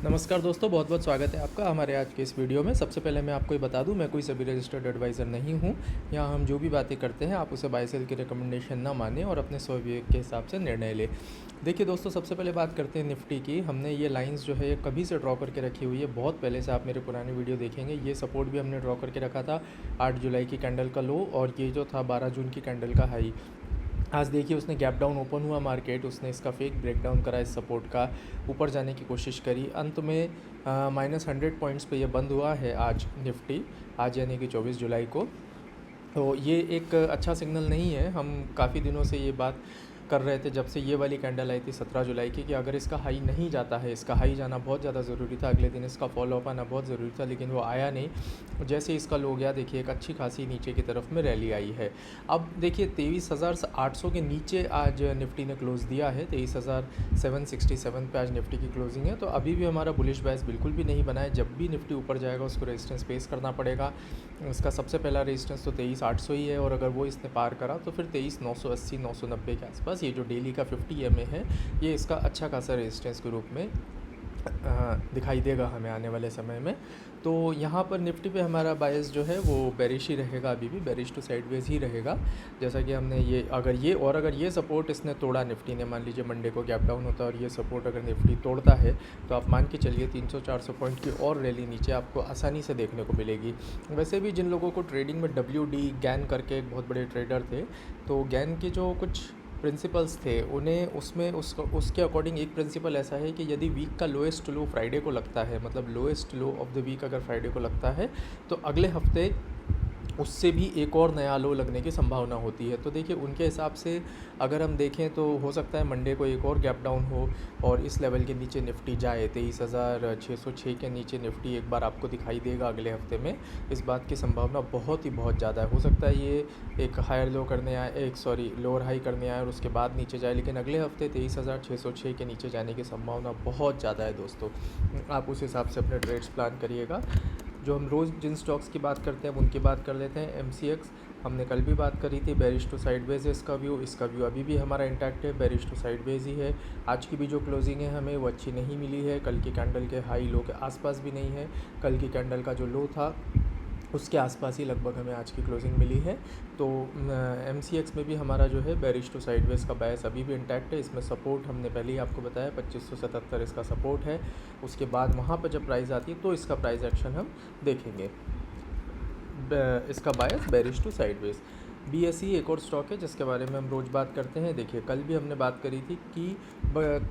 नमस्कार दोस्तों, बहुत बहुत स्वागत है आपका हमारे आज के इस वीडियो में। सबसे पहले मैं आपको ये बता दूं, मैं कोई सभी रजिस्टर्ड एडवाइज़र नहीं हूं। यहाँ हम जो भी बातें करते हैं आप उसे बाय सेल की रिकमेंडेशन ना मानें और अपने स्वविवेक के हिसाब से निर्णय लें। देखिए दोस्तों, सबसे पहले बात करते हैं निफ्टी की। हमने ये लाइंस जो है ये कभी से ड्रॉ करके रखी हुई है, बहुत पहले से। आप मेरे पुराने वीडियो देखेंगे, ये सपोर्ट भी हमने ड्रॉ करके रखा था 8 जुलाई की कैंडल का लो, और ये जो था 12 जून की कैंडल का हाई। आज देखिए उसने गैप डाउन ओपन हुआ मार्केट, उसने इसका फेक ब्रेकडाउन करा, इस सपोर्ट का ऊपर जाने की कोशिश करी। अंत में -100 पॉइंट्स पे ये बंद हुआ है आज निफ्टी, आज यानी कि 24 जुलाई को। तो ये एक अच्छा सिग्नल नहीं है। हम काफ़ी दिनों से ये बात कर रहे थे, जब से ये वाली कैंडल आई थी 17 जुलाई की, कि अगर इसका हाई नहीं जाता है, इसका हाई जाना बहुत ज़्यादा ज़रूरी था, अगले दिन इसका फॉलो अप आना बहुत ज़रूरी था, लेकिन वो आया नहीं। जैसे इसका लो गया, देखिए एक अच्छी खासी नीचे की तरफ में रैली आई है। अब देखिए 23,800 के नीचे आज निफ्टी ने क्लोज़ दिया है। 23,767 पे आज निफ्टी की क्लोजिंग है। तो अभी भी हमारा बुलिश बायस बिल्कुल भी नहीं बना है। जब भी निफ्टी ऊपर जाएगा उसको रेजिस्टेंस फेस करना पड़ेगा। इसका सबसे पहला रेजिस्टेंस तो 23,800 ही है, और अगर वो इसने पार करा तो फिर 23,980 990 के आसपास ये जो डेली का 50 EMA है, ये इसका अच्छा खासा रेजिस्टेंस के रूप में दिखाई देगा हमें आने वाले समय में। तो यहाँ पर निफ्टी पे हमारा बायस जो है वो बेरिश ही रहेगा, अभी भी बेरिश टू साइडवेज ही रहेगा। जैसा कि हमने अगर ये सपोर्ट इसने तोड़ा निफ्टी ने, मान लीजिए मंडे को गैप डाउन होता है और ये सपोर्ट अगर निफ्टी तोड़ता है, तो आप मान के चलिए 300-400 पॉइंट की और रैली नीचे आपको आसानी से देखने को मिलेगी। वैसे भी जिन लोगों को ट्रेडिंग में WD गैन करके एक बहुत बड़े ट्रेडर थे, तो गैन के जो कुछ प्रिंसिपल्स थे, उन्हें उसके अकॉर्डिंग एक प्रिंसिपल ऐसा है कि यदि वीक का लोएस्ट लो फ्राइडे को लगता है, मतलब lowest low of the week अगर फ्राइडे को लगता है, तो अगले हफ्ते उससे भी एक और नया लो लगने की संभावना होती है। तो देखिए उनके हिसाब से अगर हम देखें तो हो सकता है मंडे को एक और गैप डाउन हो और इस लेवल के नीचे निफ्टी जाए। 23,606 के नीचे निफ्टी एक बार आपको दिखाई देगा अगले हफ्ते में। इस बात की संभावना बहुत ही बहुत ज़्यादा है। हो सकता है ये एक हायर लो करने आए, लोअर हाई करने आए और उसके बाद नीचे जाए, लेकिन अगले हफ्ते 23,606 के नीचे जाने की संभावना बहुत ज़्यादा है दोस्तों। आप उस हिसाब से अपने ट्रेड्स प्लान करिएगा। जो हम रोज़ जिन स्टॉक्स की बात करते हैं अब उनकी बात कर लेते हैं। MCX हमने कल भी बात करी थी, बेरिश टू साइडवेज है इसका व्यू अभी भी हमारा इंटैक्ट है, बेरिश टू साइडवेज ही है। आज की भी जो क्लोजिंग है हमें वो अच्छी नहीं मिली है, कल की कैंडल के हाई लो के आसपास भी नहीं है। कल की कैंडल का जो लो था उसके आसपास ही लगभग हमें आज की क्लोजिंग मिली है। तो MCX में भी हमारा जो है बेरिश टू साइडवेज का बायस अभी भी इंटैक्ट है। इसमें सपोर्ट हमने पहले ही आपको बताया 2577 इसका सपोर्ट है। उसके बाद वहाँ पर जब प्राइस आती है तो इसका प्राइस एक्शन हम देखेंगे। इसका बायस बेरिश टू साइडवेज। BSE एक और स्टॉक है जिसके बारे में हम रोज़ बात करते हैं। देखिए कल भी हमने बात करी थी कि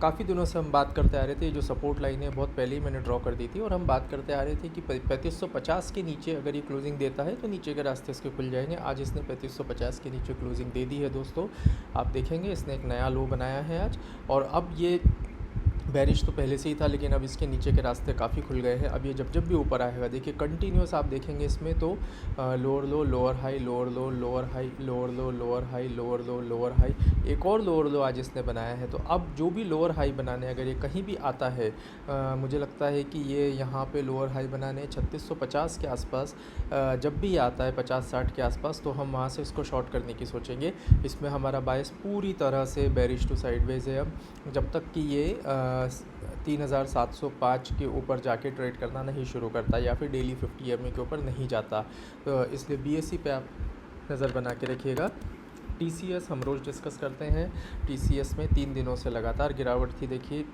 काफ़ी दिनों से हम बात करते आ रहे थे, जो सपोर्ट लाइन है बहुत पहले ही मैंने ड्रॉ कर दी थी, और हम बात करते आ रहे थे कि 3550 के नीचे अगर ये क्लोजिंग देता है तो नीचे के रास्ते इसके खुल जाएंगे। आज इसने 3550 के नीचे क्लोजिंग दे दी है दोस्तों। आप देखेंगे इसने एक नया लो बनाया है आज, और अब ये बेरिश तो पहले से ही था, लेकिन अब इसके नीचे के रास्ते काफ़ी खुल गए हैं। अब ये जब भी ऊपर आएगा, देखिए कंटिन्यूस आप देखेंगे इसमें तो लोअर लो लोअर हाई, लोअर लो लोअर हाई, लोअर लो लोअर हाई, लोअर लो लोअर हाई, एक और लोअर लो आज इसने बनाया है। तो अब जो भी लोअर हाई बनाने अगर ये कहीं भी आता है, मुझे लगता है कि ये यहाँ पे लोअर हाई बनाने 3650 के आसपास जब भी आता है, 50-60 के आसपास, तो हम वहाँ से इसको शॉर्ट करने की सोचेंगे। इसमें हमारा बायस पूरी तरह से बेरिश टू साइडवेज है। अब जब तक कि ये 3,705 के ऊपर जाके ट्रेड करना नहीं शुरू करता या फिर डेली 50 EMA के ऊपर नहीं जाता, तो इसलिए BSE पे आप नज़र बना के रखिएगा। TCS हम रोज़ डिस्कस करते हैं। TCS में 3 दिनों से लगातार गिरावट थी। देखिए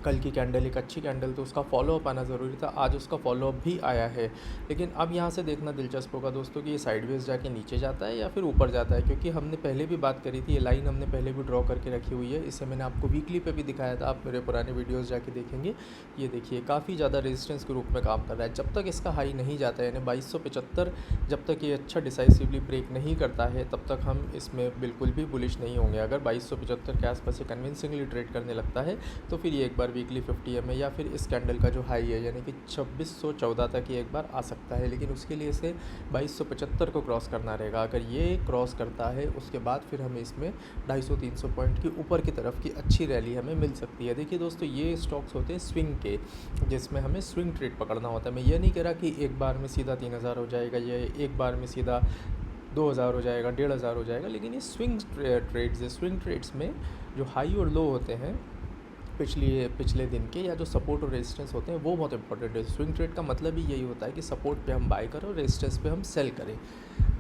कल की कैंडल एक अच्छी कैंडल, तो उसका फॉलोअप आना ज़रूरी था, आज उसका फॉलोअप भी आया है। लेकिन अब यहाँ से देखना दिलचस्प होगा दोस्तों कि ये साइडवेज जाके नीचे जाता है या फिर ऊपर जाता है, क्योंकि हमने पहले भी बात करी थी, ये लाइन हमने पहले भी ड्रॉ करके रखी हुई है। इससे मैंने आपको वीकली पे भी दिखाया था, आप मेरे पुराने वीडियोज़ जाके देखेंगे। ये देखिए काफ़ी ज़्यादा रेजिस्टेंस के रूप में काम कर रहा है। जब तक इसका हाई नहीं जाता है, यानी 2275, जब तक ये अच्छा डिसाइसिवली ब्रेक नहीं करता है, तब तक हम इसमें बिल्कुल भी बुलिश नहीं होंगे। अगर 2275 के आसपास से कन्विंसिंगली ट्रेड करने लगता है तो फिर ये एक बार वीकली 50 EMA या फिर इस कैंडल का जो हाई है यानी कि 2614 तक ये एक बार आ सकता है, लेकिन उसके लिए इसे 2275 को क्रॉस करना रहेगा। अगर ये क्रॉस करता है उसके बाद फिर हमें इसमें 250-300 पॉइंट की ऊपर की तरफ की अच्छी रैली हमें मिल सकती है। देखिए दोस्तों, ये स्टॉक्स होते हैं स्विंग के, जिसमें हमें स्विंग ट्रेड पकड़ना होता है। मैं ये नहीं कह रहा कि एक बार में सीधा 3000 हो जाएगा, या एक बार में सीधा 2000 हो जाएगा, 1500 हो जाएगा, लेकिन ये स्विंग ट्रेड्स है। स्विंग ट्रेड्स में जो हाई और लो होते हैं पिछले दिन के, या जो सपोर्ट और रेजिस्टेंस होते हैं वो बहुत इंपॉर्टेंट है। स्विंग ट्रेड का मतलब ही यही होता है कि सपोर्ट पे हम बाय करें और रेजिस्टेंस पे हम सेल करें।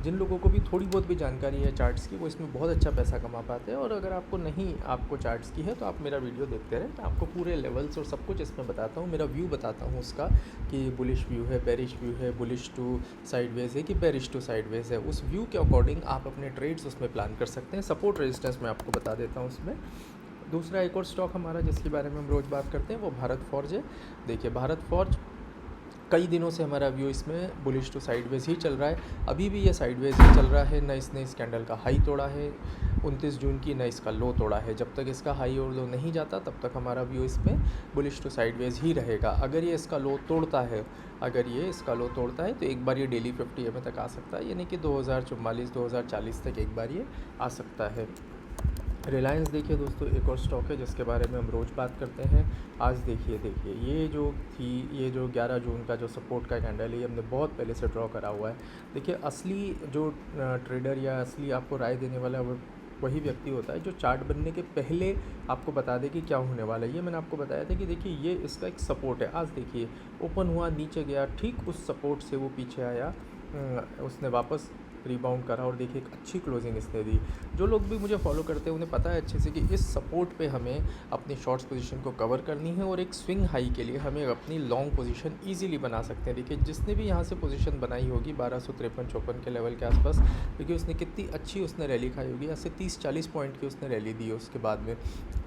जिन लोगों को भी थोड़ी बहुत भी जानकारी है चार्ट्स की, वो इसमें बहुत अच्छा पैसा कमा पाते हैं। और अगर आपको चार्ट्स की है तो आप मेरा वीडियो देखते रहें, मैं आपको पूरे लेवल्स और सब कुछ इसमें बताता हूँ, मेरा व्यू बताता हूँ उसका, कि बुलिश व्यू है, बेरिश व्यू है, बुलिश टू साइडवेज है कि बेरिश टू साइडवेज है। उस व्यू के अकॉर्डिंग आप अपने ट्रेड्स उसमें प्लान कर सकते हैं। सपोर्ट रेजिस्टेंस मैं आपको बता देता हूँ उसमें। दूसरा एक और स्टॉक हमारा जिसके बारे में हम रोज़ बात करते हैं वो भारत फॉर्ज है। देखिए भारत फॉर्ज कई दिनों से हमारा व्यू इसमें बुलिश टू साइडवेज ही चल रहा है। अभी भी ये साइडवेज ही चल रहा है, न इसने इस कैंडल का हाई तोड़ा है 29 जून की, न इसका लो तोड़ा है। जब तक इसका हाई और लो नहीं जाता तब तक हमारा व्यू इसमें बुलिश टू साइडवेज ही रहेगा। अगर ये इसका लो तोड़ता है तो एक बार ये डेली 50 EMA तक आ सकता है, यानी कि 2044-2040 तक एक बार ये आ सकता है। रिलायंस देखिए दोस्तों, एक और स्टॉक है जिसके बारे में हम रोज़ बात करते हैं। आज देखिए ये जो 11 जून का जो सपोर्ट का कैंडल है, ये हमने बहुत पहले से ड्रॉ करा हुआ है। देखिए असली जो ट्रेडर या असली आपको राय देने वाला वो वही व्यक्ति होता है जो चार्ट बनने के पहले आपको बता दे कि क्या होने वाला है। ये मैंने आपको बताया था कि देखिए ये इसका एक सपोर्ट है। आज देखिए ओपन हुआ, नीचे गया, ठीक उस सपोर्ट से वो पीछे आया, उसने वापस रिबाउंड करा और देखिए एक अच्छी क्लोजिंग इसने दी। जो लोग भी मुझे फॉलो करते हैं उन्हें पता है अच्छे से कि इस सपोर्ट पे हमें अपनी शॉर्ट्स पोजीशन को कवर करनी है और एक स्विंग हाई के लिए हमें अपनी लॉन्ग पोजीशन इजीली बना सकते हैं। देखिए जिसने भी यहाँ से पोजीशन बनाई होगी 1253-54 के लेवल के आसपास, देखिए उसने कितनी अच्छी उसने रैली खाई होगी। यहाँ से 30-40 पॉइंट की उसने रैली दी है। उसके बाद में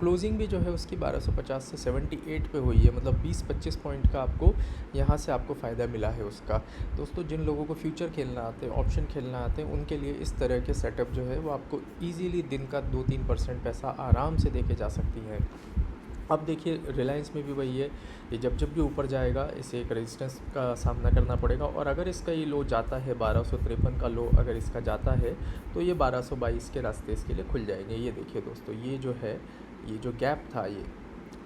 क्लोजिंग भी जो है उसकी 1250 से 78 पे हुई है, मतलब 20-25 पॉइंट का आपको यहाँ से आपको फ़ायदा मिला है उसका। दोस्तों जिन लोगों को फ्यूचर खेलना आते हैं, ऑप्शन खेलना आते हैं, उनके लिए इस तरह के सेटअप जो है वो आपको ईज़िली दिन का 2-3% पैसा आराम से देके जा सकती हैं। अब देखिए रिलायंस में भी वही है, ये जब भी ऊपर जाएगा इसे एक रेजिस्टेंस का सामना करना पड़ेगा। और अगर इसका ये लो जाता है 1253 का लो अगर इसका जाता है तो ये 1222 के रास्ते इसके लिए खुल जाएंगे। ये देखिए दोस्तों, ये जो गैप था ये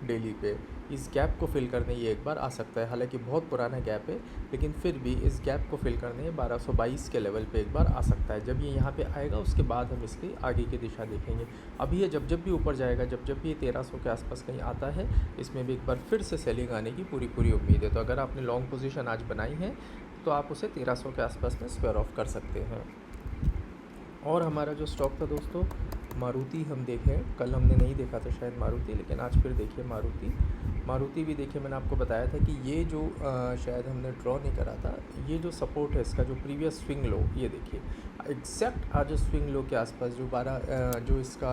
डेली पे, इस गैप को फिल करने ये एक बार आ सकता है। हालांकि बहुत पुराना गैप है, लेकिन फिर भी इस गैप को फिल करने 1222 के लेवल पे एक बार आ सकता है। जब ये यहाँ पे आएगा उसके बाद हम इसकी आगे की दिशा देखेंगे। अभी ये जब भी ऊपर जाएगा, जब भी ये 1300 के आसपास कहीं आता है, इसमें भी एक बार फिर से सेलिंग आने की पूरी उम्मीद है। तो अगर आपने लॉन्ग पोजीशन आज बनाई है तो आप उसे 1300 के आसपास में स्क्वायर ऑफ कर सकते हैं। और हमारा जो स्टॉक था दोस्तों मारुति, हम देखें कल हमने नहीं देखा था शायद मारुति, लेकिन आज फिर देखिए मारुति भी देखिए। मैंने आपको बताया था कि ये जो शायद हमने ड्रॉ नहीं करा था, ये जो सपोर्ट है इसका जो प्रीवियस स्विंग लो, ये देखिए एग्जैक्ट आज स्विंग लो के आसपास जो इसका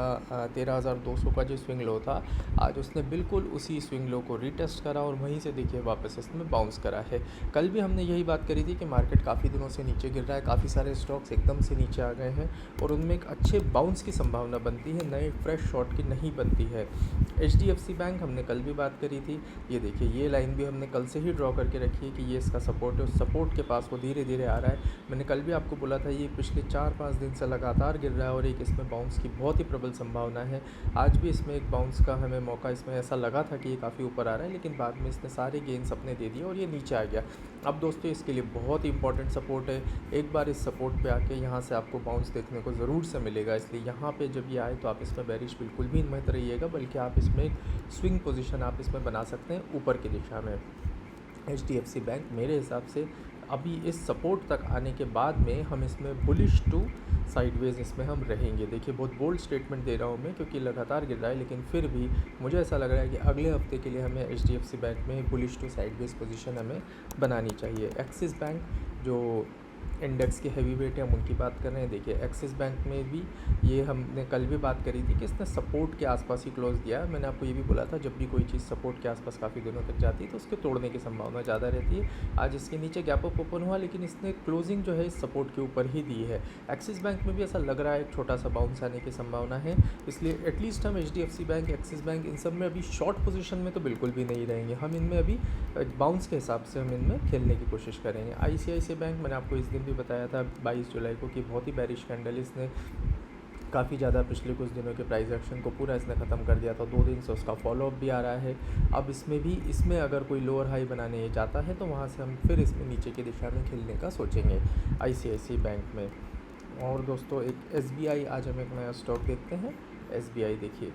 13,200 का जो स्विंग लो था, आज उसने बिल्कुल उसी स्विंग लो को रीटेस्ट करा और वहीं से देखिए वापस इसने बाउंस करा है। कल भी हमने यही बात करी थी कि मार्केट काफ़ी दिनों से नीचे गिर रहा है, काफ़ी सारे स्टॉक्स एकदम से नीचे आ गए हैं और उनमें एक अच्छे बाउंस की संभावना बनती है, नए फ्रेश शॉट की नहीं बनती है। HDFC बैंक हमने कल भी बात करी थी। ये देखिए ये लाइन भी हमने कल से ही ड्रॉ करके रखी है कि ये इसका सपोर्ट है, उस सपोर्ट के पास वो धीरे धीरे आ रहा है। मैंने कल भी आपको बोला था ये पिछले 4-5 दिन से लगातार गिर रहा है और एक इसमें बाउंस की बहुत ही प्रबल संभावना है। आज भी इसमें एक बाउंस का हमें मौका, इसमें ऐसा लगा था कि ये काफ़ी ऊपर आ रहा है, लेकिन बाद में इसने सारे गेंस अपने दे दिए और ये नीचे आ गया। अब दोस्तों इसके लिए बहुत ही इंपॉर्टेंट सपोर्ट है, एक बार इस सपोर्ट पे आके यहाँ से आपको बाउंस देखने को ज़रूर से मिलेगा। इसलिए यहाँ पे जब ये आए तो आप इसमें बेरिश बिल्कुल भी मत रहिएगा, बल्कि आप इसमें एक स्विंग पोजीशन आप इसमें बना सकते हैं ऊपर की दिशा में। HDFC बैंक मेरे हिसाब से अभी इस सपोर्ट तक आने के बाद में हम इसमें बुलिश टू साइडवेज इसमें हम रहेंगे। देखिए बहुत बोल्ड स्टेटमेंट दे रहा हूँ मैं, क्योंकि लगातार गिर रहा है, लेकिन फिर भी मुझे ऐसा लग रहा है कि अगले हफ्ते के लिए हमें HDFC बैंक में बुलिश टू साइडवेज पोजीशन हमें बनानी चाहिए। एक्सिस बैंक जो इंडेक्स के हैवी वेट है, हम उनकी बात कर रहे हैं। देखिए एक्सिस बैंक में भी ये हमने कल भी बात करी थी कि इसने सपोर्ट के आसपास ही क्लोज दिया है। मैंने आपको ये भी बोला था जब भी कोई चीज़ सपोर्ट के आसपास काफ़ी दिनों तक जाती है तो उसके तोड़ने की संभावना ज़्यादा रहती है। आज इसके नीचे गैप अप ओपन हुआ, लेकिन इसने क्लोजिंग जो है इस सपोर्ट के ऊपर ही दी है। एक्सिस बैंक में भी ऐसा लग रहा है एक छोटा सा बाउंस आने की संभावना है, इसलिए एटलीस्ट हम HDFC बैंक, एक्सिस बैंक, इन सब में अभी शॉर्ट पोजीशन में तो बिल्कुल भी नहीं रहेंगे। हम इनमें अभी बाउंस के हिसाब से हम इनमें खेलने की कोशिश करेंगे। ICICI बैंक मैंने आपको इस दिन भी बताया था 22 जुलाई को कि बहुत ही बेरिश कैंडल इसने काफ़ी ज़्यादा पिछले कुछ दिनों के प्राइस एक्शन को पूरा इसने ख़त्म कर दिया था। 2 दिन से उसका फॉलोअप भी आ रहा है। अब इसमें अगर कोई लोअर हाई बनाने जाता है तो वहाँ से हम फिर इसमें नीचे की दिशा में खेलने का सोचेंगे ICICI बैंक में। और दोस्तों एक SBI, आज हम एक नया स्टॉक देखते हैं। SBI देखिए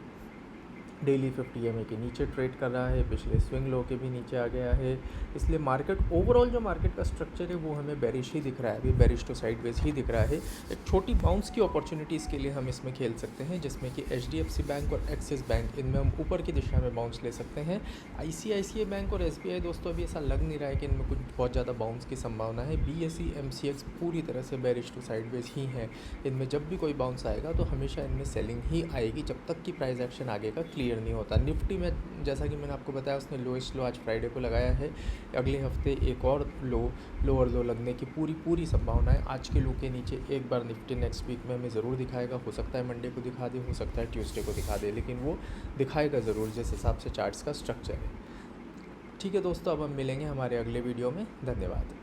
डेली 50 EMA के नीचे ट्रेड कर रहा है, पिछले स्विंग लो के भी नीचे आ गया है। इसलिए मार्केट ओवरऑल जो मार्केट का स्ट्रक्चर है वो हमें बेरिश ही दिख रहा है, अभी बेरिश टू साइडवेज ही दिख रहा है। एक छोटी बाउंस की अपॉर्चुनिटीज़ के लिए हम इसमें खेल सकते हैं, जिसमें कि HDFC बैंक और एक्सिस बैंक, इनमें हम ऊपर की दिशा में बाउंस ले सकते हैं। ICICI बैंक और SBI दोस्तों अभी ऐसा लग नहीं रहा है कि इनमें कुछ बहुत ज़्यादा बाउंस की संभावना है। BSE MCX पूरी तरह से बेरिश टू साइडवेज ही हैं। इनमें जब भी कोई बाउंस आएगा तो हमेशा इनमें सेलिंग ही आएगी, जब तक कि प्राइस एक्शन आगे का क्लियर नहीं होता। निफ्टी में जैसा कि मैंने आपको बताया, उसने लोएस्ट लो आज फ्राइडे को लगाया है। अगले हफ्ते एक और लोअर लो लगने की पूरी संभावना है। आज के लो के नीचे एक बार निफ्टी नेक्स्ट वीक में हमें ज़रूर दिखाएगा। हो सकता है मंडे को दिखा दे, हो सकता है ट्यूसडे को दिखा दे, लेकिन वो दिखाएगा ज़रूर जिस हिसाब से चार्ट्स का स्ट्रक्चर है। ठीक है दोस्तों, अब हम मिलेंगे हमारे अगले वीडियो में। धन्यवाद।